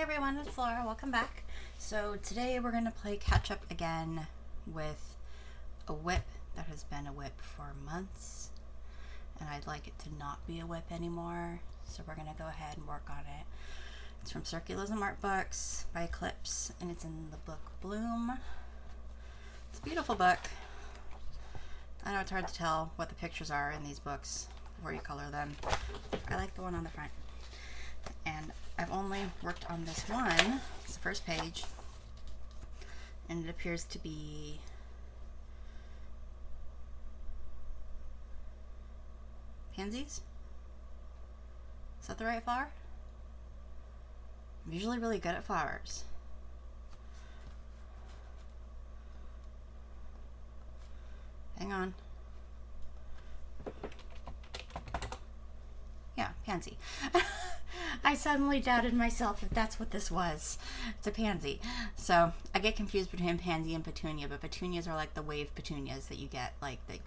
Hey everyone, it's Laura. Welcome back. So today we're going to play catch up again with a whip that has been a whip for months, and I'd like it to not be a whip anymore. So we're going to go ahead and work on it. It's from Circulism art books by Eclipse, and it's in the book Blume. It's a beautiful book. I know it's hard to tell what the pictures are in these books before you color them. I like the one on the front. And I've only worked on this one. It's the first page, and it appears to be pansies. Is that the right flower? I'm usually really good at flowers. Hang on. Yeah, pansy. I suddenly doubted myself if that's what this was. It's a pansy. So I get confused between pansy and petunia, but petunias are like the wave petunias that you get, like they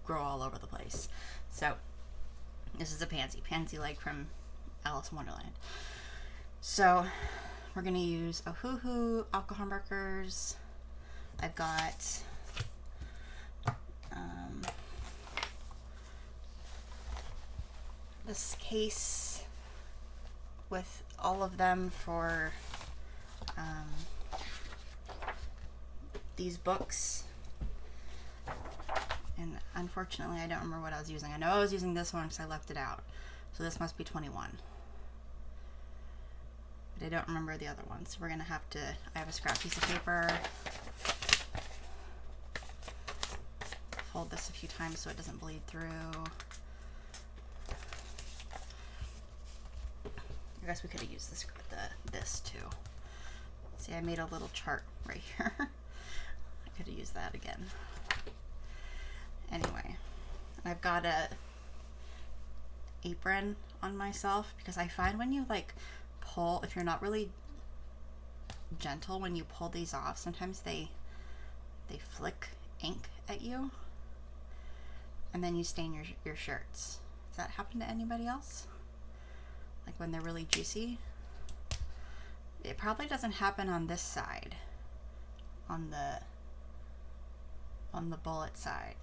grow all over the place. So this is a pansy. Pansy like from Alice in Wonderland. So we're going to use Ohuhu alcohol markers. I've got this case with all of them for these books, and unfortunately I don't remember what I was using. I know I was using this one because I left it out, so this must be 21, but I don't remember the other one, so we're gonna have to, I have a scrap piece of paper, fold this a few times so it doesn't bleed through. I guess we could have used this too. See, I made a little chart right here. I could have used that again. Anyway, I've got a apron on myself because I find when you like pull, if you're not really gentle when you pull these off, sometimes they flick ink at you, and then you stain your shirts. Does that happen to anybody else? Like when they're really juicy? It probably doesn't happen on this side, on the bullet side.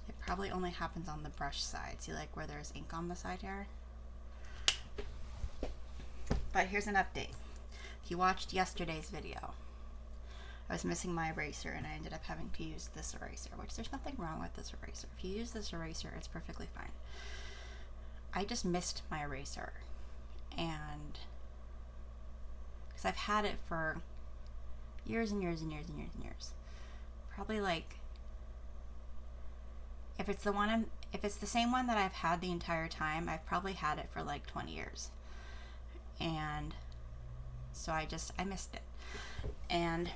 It probably only happens on the brush side. See, like where there's ink on the side here? But here's an update. If you watched yesterday's video, I was missing my eraser and I ended up having to use this eraser, which there's nothing wrong with this eraser. If you use this eraser, it's perfectly fine. I just missed my eraser, and because I've had it for years and years and years and years and years, probably like, if it's the same one that I've had the entire time, I've probably had it for like 20 years, and so I missed it, and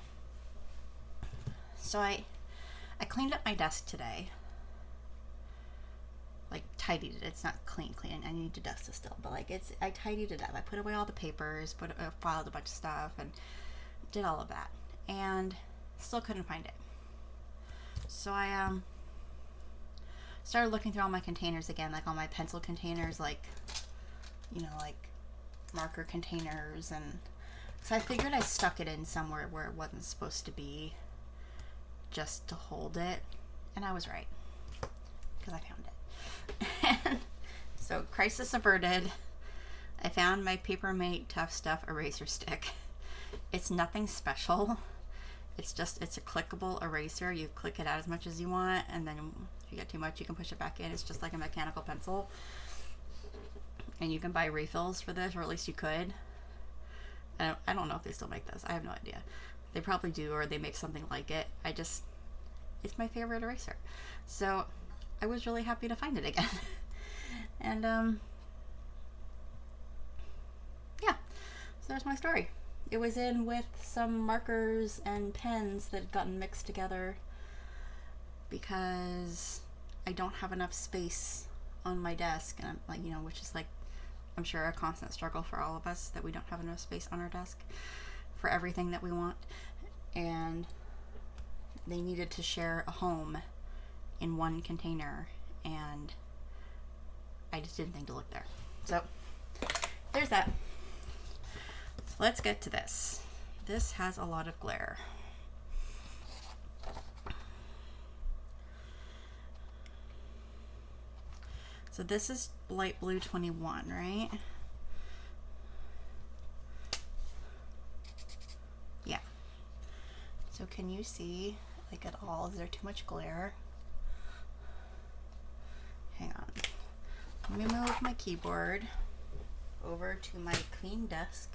so I cleaned up my desk today. Like tidied it. It's not clean. I need to dust it still, but like I tidied it up. I put away all the papers, filed a bunch of stuff, and did all of that, and still couldn't find it. So I started looking through all my containers again, like all my pencil containers, like, you know, like marker containers, and so I figured I stuck it in somewhere where it wasn't supposed to be, just to hold it, and I was right because I found it. And so, crisis averted. I found my Papermate Tough Stuff eraser stick. It's nothing special. It's a clickable eraser. You click it out as much as you want, and then if you get too much, you can push it back in. It's just like a mechanical pencil. And you can buy refills for this, or at least you could. I don't know if they still make this. I have no idea. They probably do, or they make something like it. It's my favorite eraser. So I was really happy to find it again. And yeah, so there's my story. It was in with some markers and pens that had gotten mixed together because I don't have enough space on my desk, and I'm like, you know, which is like, I'm sure a constant struggle for all of us, that we don't have enough space on our desk for everything that we want, and they needed to share a home in one container, and I just didn't think to look there. So there's that. let's get to this. This has a lot of glare. So this is light blue 21, right? Yeah. So can you see, like, at all? Is there too much glare? Hang on. Let me move my keyboard over to my clean desk.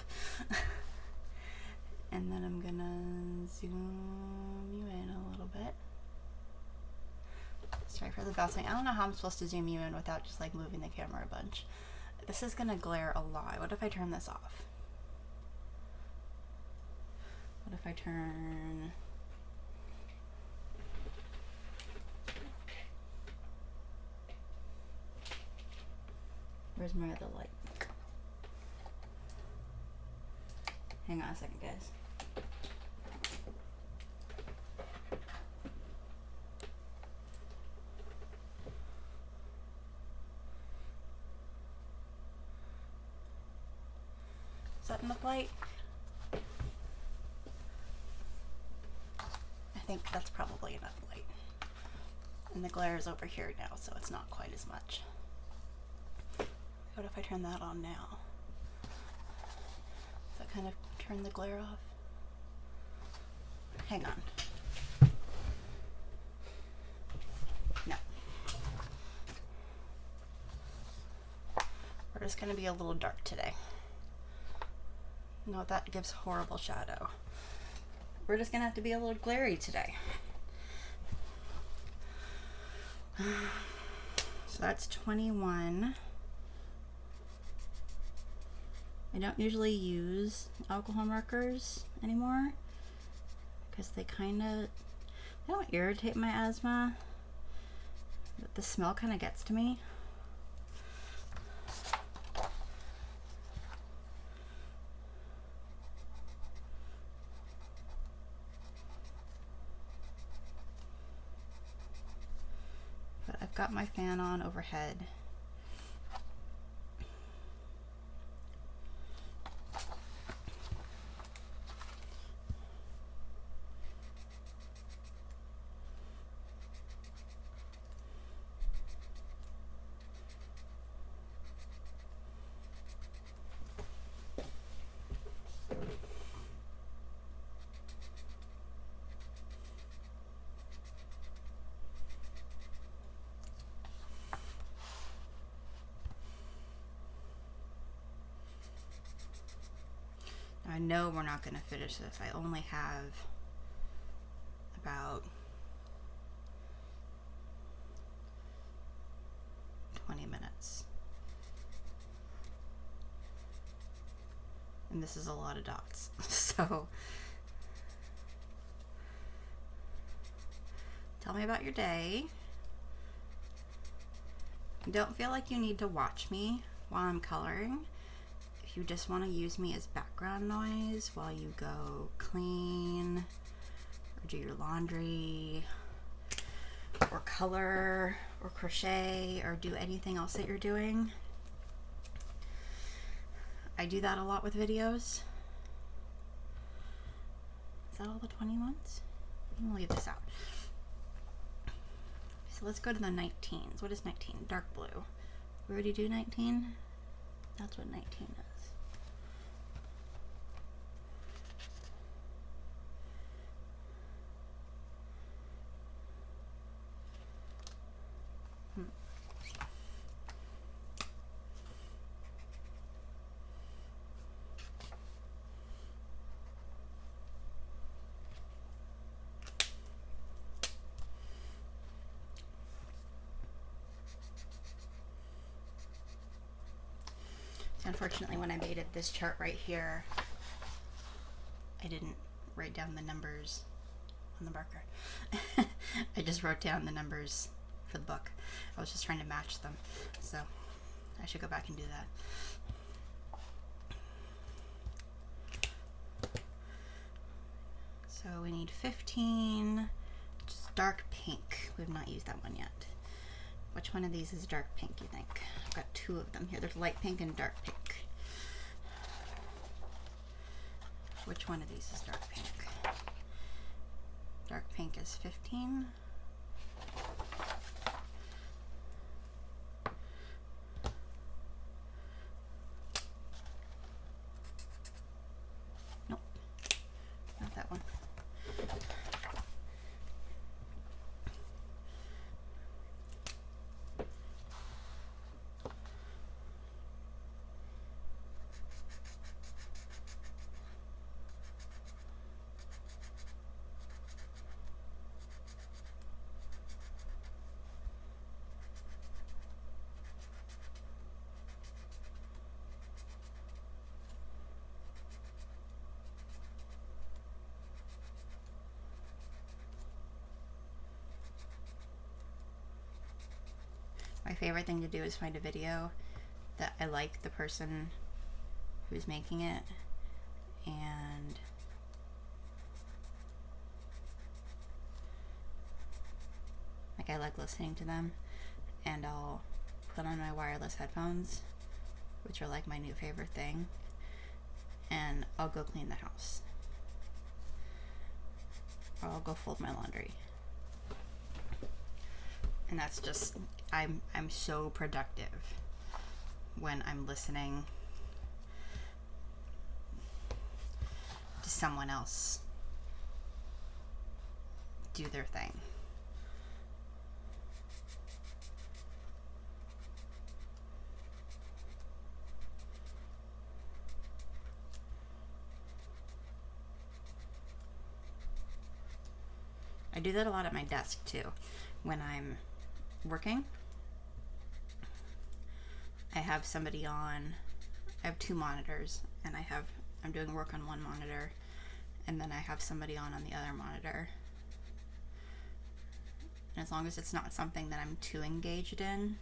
And then I'm gonna zoom you in a little bit. Sorry for the bouncing. I don't know how I'm supposed to zoom you in without just like moving the camera a bunch. This is gonna glare a lot. What if I turn this off? What if I turn... Where's my other light? Hang on a second, guys. Is that enough light? I think that's probably enough light. And the glare is over here now, so it's not quite as much. What if I turn that on now? Does that kind of turn the glare off? Hang on. No. We're just going to be a little dark today. No, that gives horrible shadow. We're just going to have to be a little glary today. So that's 21. I don't usually use alcohol markers anymore because they don't irritate my asthma, but the smell kind of gets to me. But I've got my fan on overhead. I know we're not going to finish this. I only have about 20 minutes. And this is a lot of dots. So tell me about your day. Don't feel like you need to watch me while I'm coloring. You just want to use me as background noise while you go clean or do your laundry or color or crochet or do anything else that you're doing. I do that a lot with videos. Is that all the 20 ones? I'm gonna leave this out. So let's go to the 19s. What is 19? Dark blue. We already do 19? That's what 19 is. Unfortunately, when I made this chart right here, I didn't write down the numbers on the marker. I just wrote down the numbers for the book. I was just trying to match them, so I should go back and do that. So we need 15, just dark pink. We've not used that one yet. Which one of these is dark pink, you think? I've got two of them here. There's light pink and dark pink. Which one of these is dark pink? Dark pink is 15. Nope, not that one. My favorite thing to do is find a video that I like the person who's making it, and like I like listening to them, and I'll put on my wireless headphones, which are like my new favorite thing, and I'll go clean the house, or I'll go fold my laundry. And that's just, I'm so productive when I'm listening to someone else do their thing. I do that a lot at my desk too. When I'm working, I have somebody on. I have two monitors, and I'm doing work on one monitor, and then I have somebody on the other monitor. And as long as it's not something that I'm too engaged in,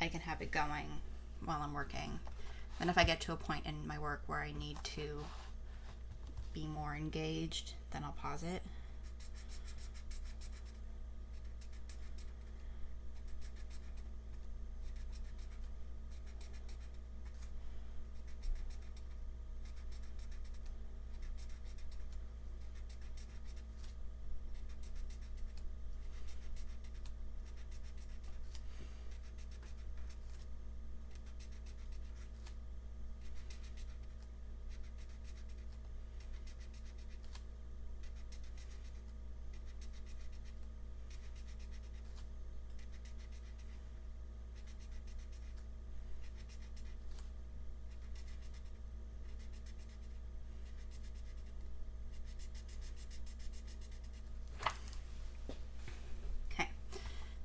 I can have it going while I'm working. And if I get to a point in my work where I need to be more engaged, then I'll pause it.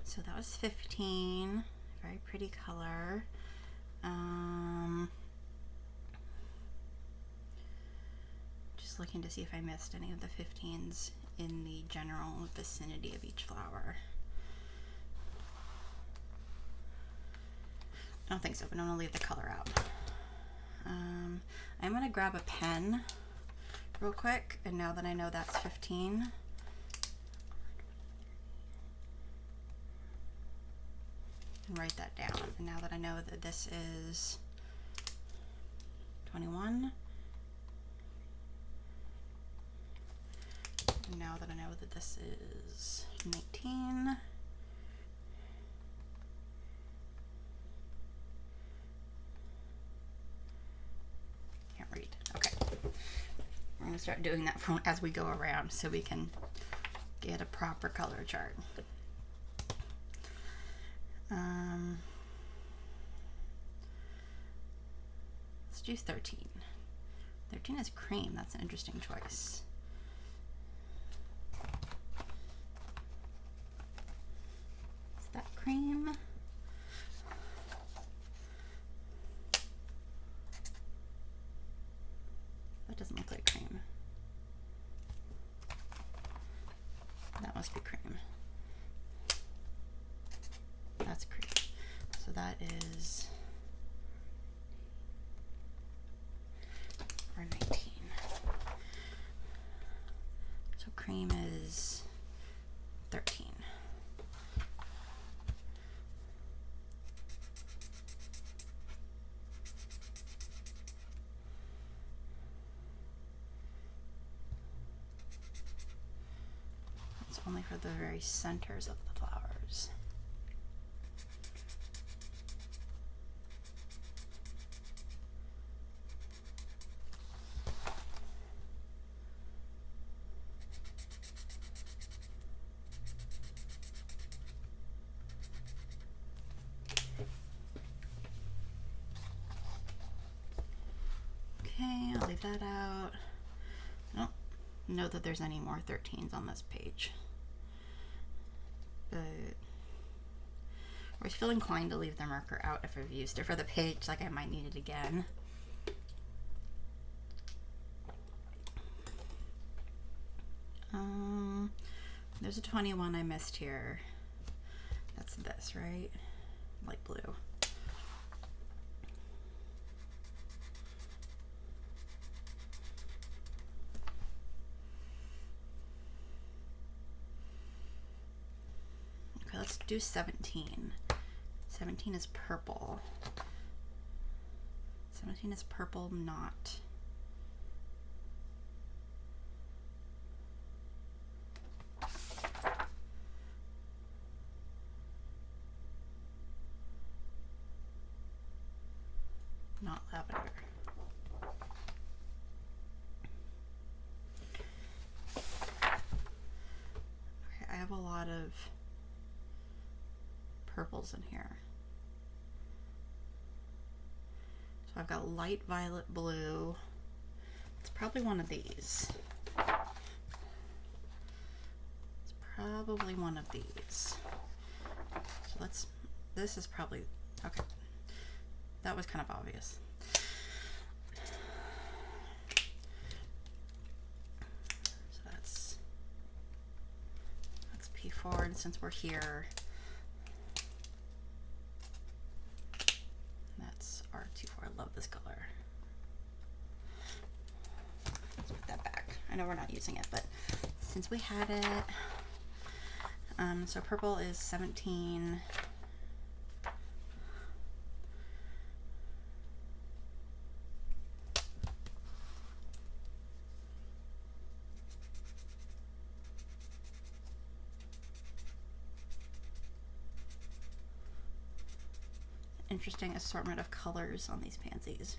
So that was 15. Very pretty color. Just looking to see if I missed any of the 15s in the general vicinity of each flower. I don't think so, but I'm gonna leave the color out. I'm gonna grab a pen real quick, and now that I know that's 15, and write that down. And now that I know that this is 21, and now that I know that this is 19, can't read. Okay, we're gonna start doing that as we go around so we can get a proper color chart. Let's do 13. 13 is cream. That's an interesting choice. Is that cream? That doesn't look like cream. That must be cream. That's cream. So that is for 19. So cream is 13. only for the very centers of the flowers. Okay, I'll leave that out. I don't know that there's any more 13s on this page, but I always feel inclined to leave the marker out if I've used it for the page, like I might need it again. There's a 21 I missed here. That's this, right? Light blue. Okay, let's do 17. 17 is purple. 17 is purple, not. Not lavender. Okay, I have a lot of purples in here. So I've got light violet blue. It's probably one of these. It's probably one of these. So this is probably, okay. That was kind of obvious. So that's P4, and since we're here, that's R24. I love this color. Let's put that back. I know we're not using it, but since we had it, so purple is 17. Interesting assortment of colors on these pansies.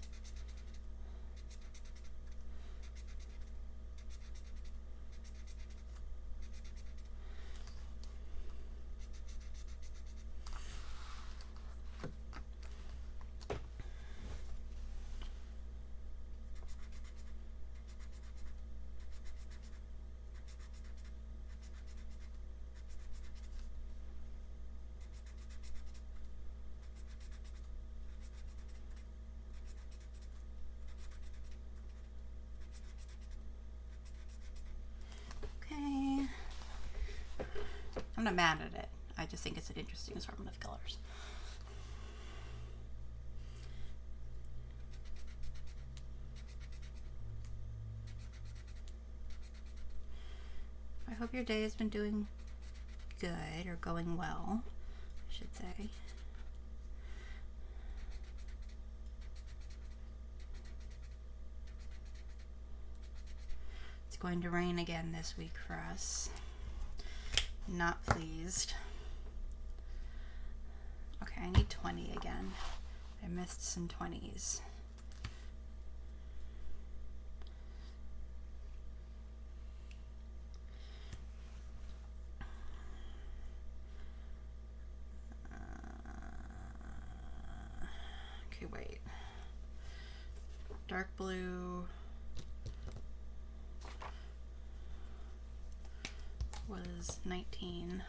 I'm not mad at it. I just think it's an interesting assortment of colors. I hope your day has been doing good, or going well, I should say. It's going to rain again this week for us. Not pleased. Okay, I need 20 again. I missed some 20s. Okay, wait. Dark blue was 19.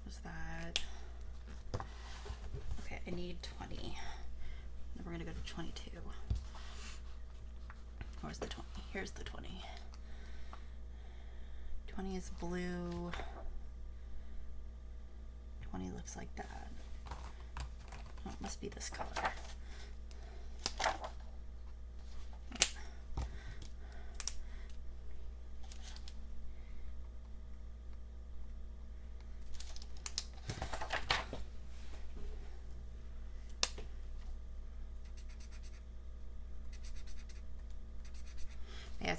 Was that? Okay, I need 20. Then we're gonna go to 22. Where's the 20? Here's the 20. 20 is blue. 20 looks like that. Oh, it must be this color.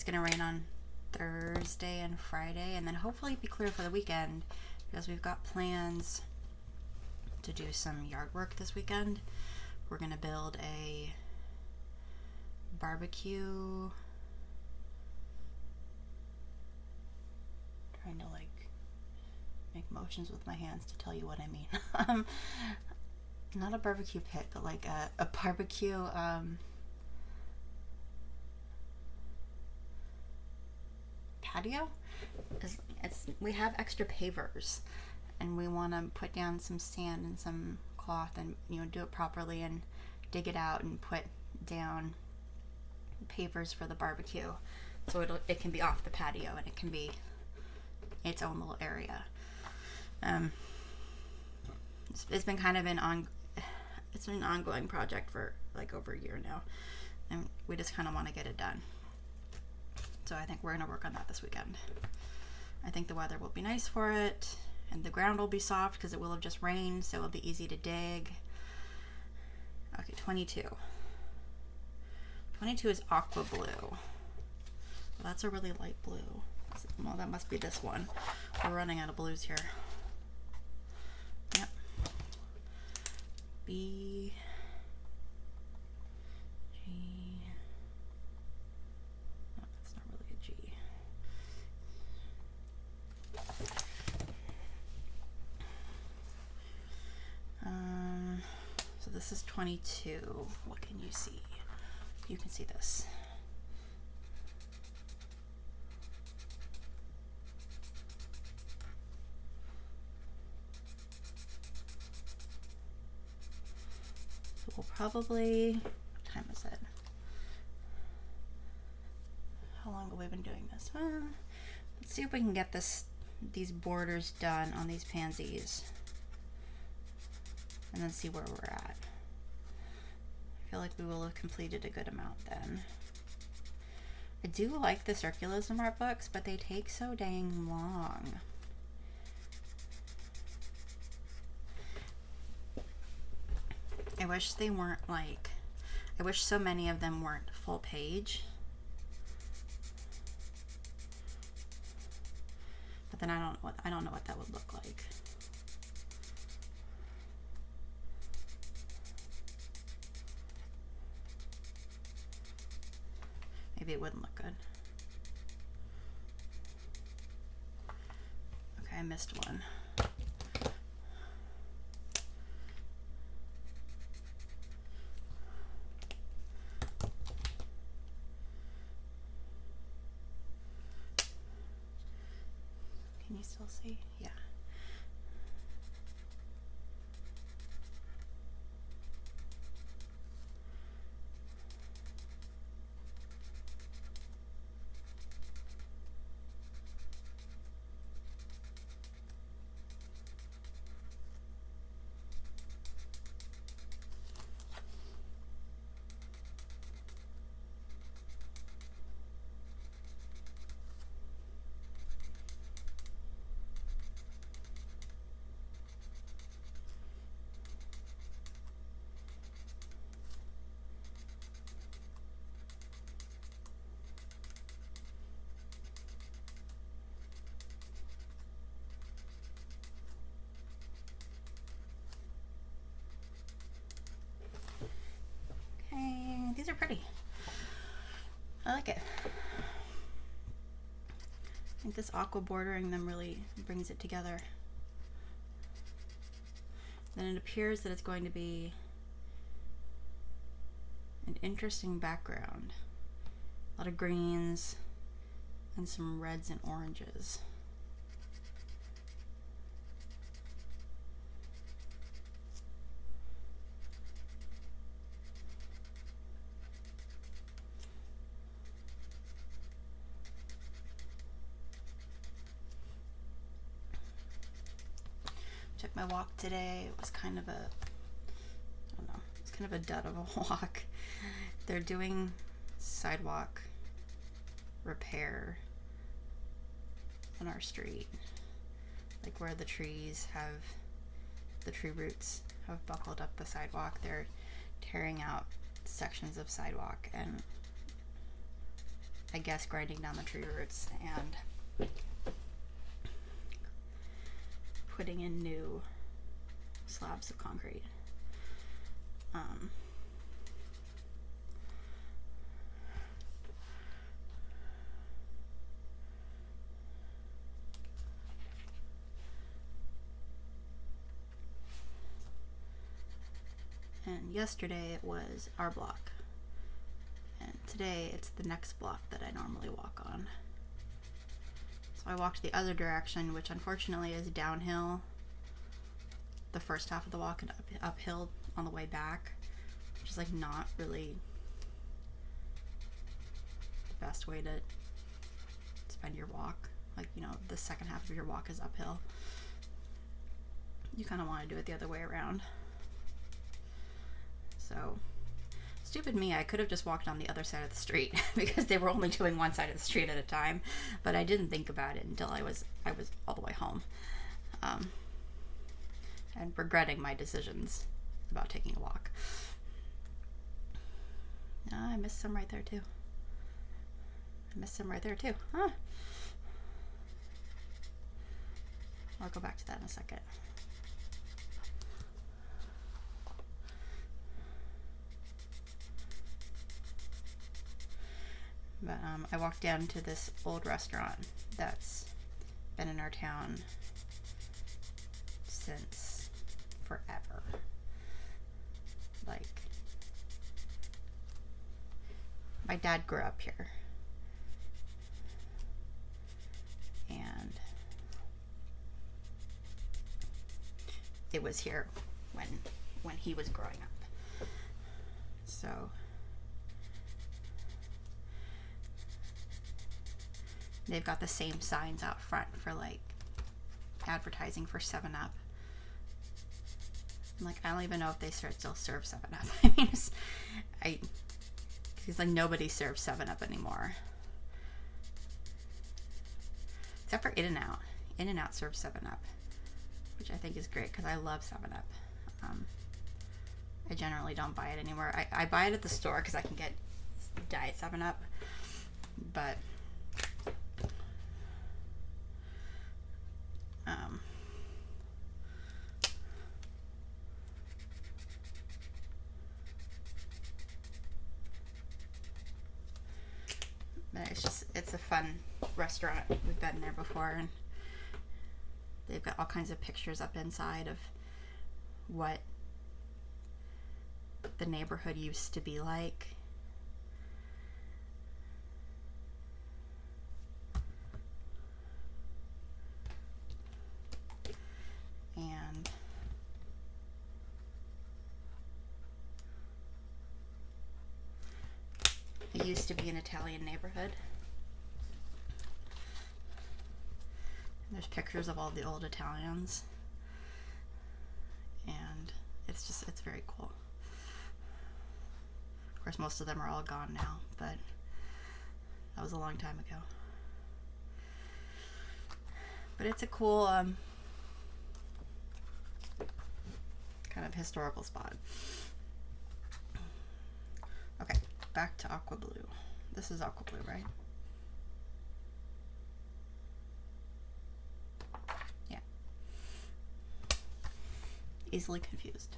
it's gonna rain on Thursday and Friday, and then hopefully be clear for the weekend, because we've got plans to do some yard work this weekend. We're gonna build a barbecue. Trying to like make motions with my hands to tell you what I mean. Not a barbecue pit, but like a barbecue patio. We have extra pavers, and we want to put down some sand and some cloth, and do it properly and dig it out and put down pavers for the barbecue, so it can be off the patio and it can be its own little area. It's been kind of it's been an ongoing project for like over a year now, and we just kind of want to get it done. So I think we're gonna work on that this weekend. I think the weather will be nice for it, and the ground will be soft because it will have just rained, so it'll be easy to dig. Okay, 22. 22 is aqua blue. Well, that's a really light blue. Well, that must be this one. We're running out of blues here. Yep. B, G. No, that's not really a G. So this is 22. What can you see? You can see this. So we'll probably, what time is it? How long have we been doing this? Let's see if we can get these borders done on these pansies, and then see where we're at. I feel like we will have completed a good amount then. I do like the Circulism art books, but they take so dang long. I wish they weren't like, I wish so many of them weren't full page. But then I don't know what that would look like. Maybe it wouldn't look good. Okay, I missed one. Can you still see? Yeah. These are pretty. I like it. I think this aqua bordering them really brings it together. Then it appears that it's going to be an interesting background. A lot of greens and some reds and oranges. Took my walk today. It was kind of a, I don't know, it's kind of a dud of a walk. They're doing sidewalk repair on our street, like where the trees have, the tree roots have buckled up the sidewalk. They're tearing out sections of sidewalk and I guess, grinding down the tree roots and putting in new slabs of concrete. And yesterday it was our block, and today it's the next block that I normally walk on. So I walked the other direction, which unfortunately is downhill the first half of the walk, and uphill on the way back, which is like not really the best way to spend your walk. Like, you know, the second half of your walk is uphill. You kind of want to do it the other way around. So, stupid me, I could have just walked on the other side of the street because they were only doing one side of the street at a time, but I didn't think about it until I was all the way home, and regretting my decisions about taking a walk. I missed some right there too. Huh. I'll go back to that in a second. But I walked down to this old restaurant that's been in our town since forever. Like, my dad grew up here, and it was here when he was growing up. So they've got the same signs out front for like advertising for 7-Up. Like, I don't even know if they still serve 7-Up. I mean, because like nobody serves 7-Up anymore, except for In-N-Out. In-N-Out serves 7-Up, which I think is great because I love 7-Up. I generally don't buy it anywhere. I buy it at the store because I can get Diet 7-Up, but it's a fun restaurant. We've been there before, and they've got all kinds of pictures up inside of what the neighborhood used to be like. And it used to be an Italian neighborhood. And there's pictures of all the old Italians. And it's very cool. Of course, most of them are all gone now, but that was a long time ago. But it's a cool kind of historical spot. Okay, back to Aqua Blue. This is Aqua Blue, right? Yeah. Easily confused.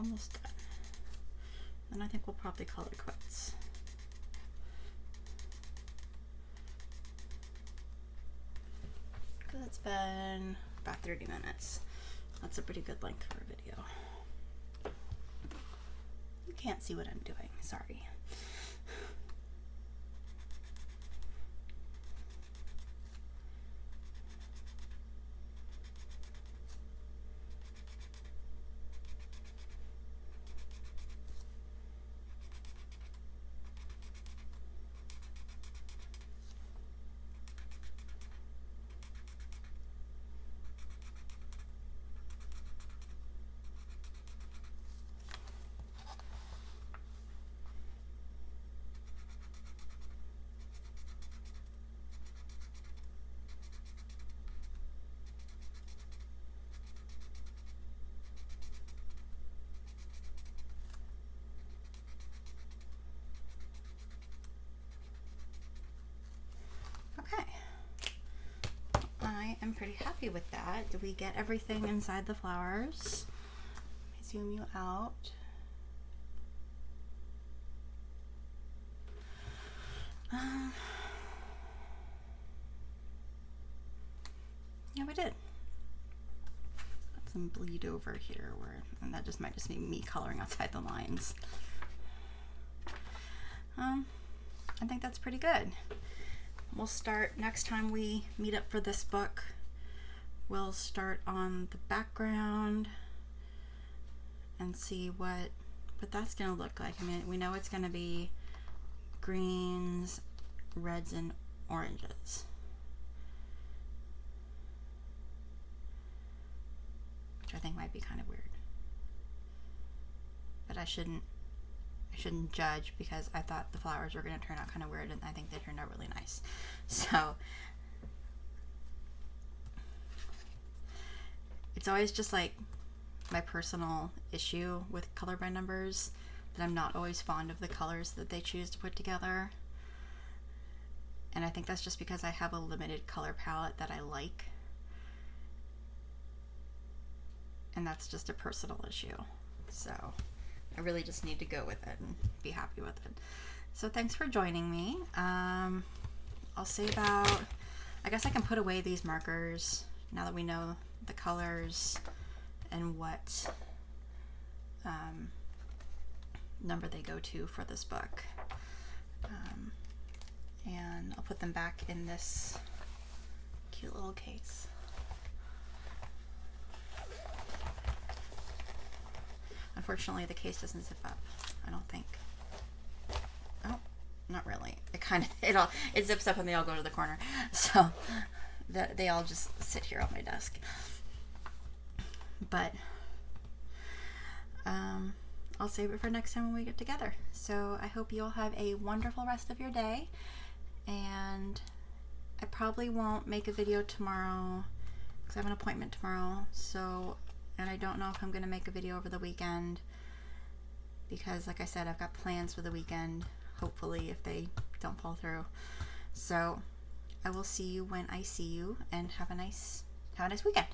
almost done. And I think we'll probably call it quits. Because it's been about 30 minutes. That's a pretty good length for a video. You can't see what I'm doing, sorry. Okay, I am pretty happy with that. Did we get everything inside the flowers? Let me zoom you out. Yeah, we did. Got some bleed over here, and that just might just be me coloring outside the lines. I think that's pretty good. We'll start next time we meet up for this book. We'll start on the background and see what that's gonna look like. I mean, we know it's gonna be greens, reds, and oranges. Which I think might be kind of weird. But I shouldn't judge, because I thought the flowers were going to turn out kind of weird, and I think they turned out really nice. So it's always just like my personal issue with color by numbers, that I'm not always fond of the colors that they choose to put together. And I think that's just because I have a limited color palette that I like. And that's just a personal issue. So I really just need to go with it and be happy with it. So thanks for joining me. I'll say about, I guess I can put away these markers now that we know the colors and what number they go to for this book. And I'll put them back in this cute little case. Unfortunately, the case doesn't zip up, I don't think. Oh, not really. It zips up and they all go to the corner. So they all just sit here on my desk. But I'll save it for next time when we get together. So I hope you all have a wonderful rest of your day. And I probably won't make a video tomorrow because I have an appointment tomorrow. And I don't know if I'm going to make a video over the weekend because, like I said, I've got plans for the weekend, hopefully, if they don't fall through. So I will see you when I see you, and have a nice weekend.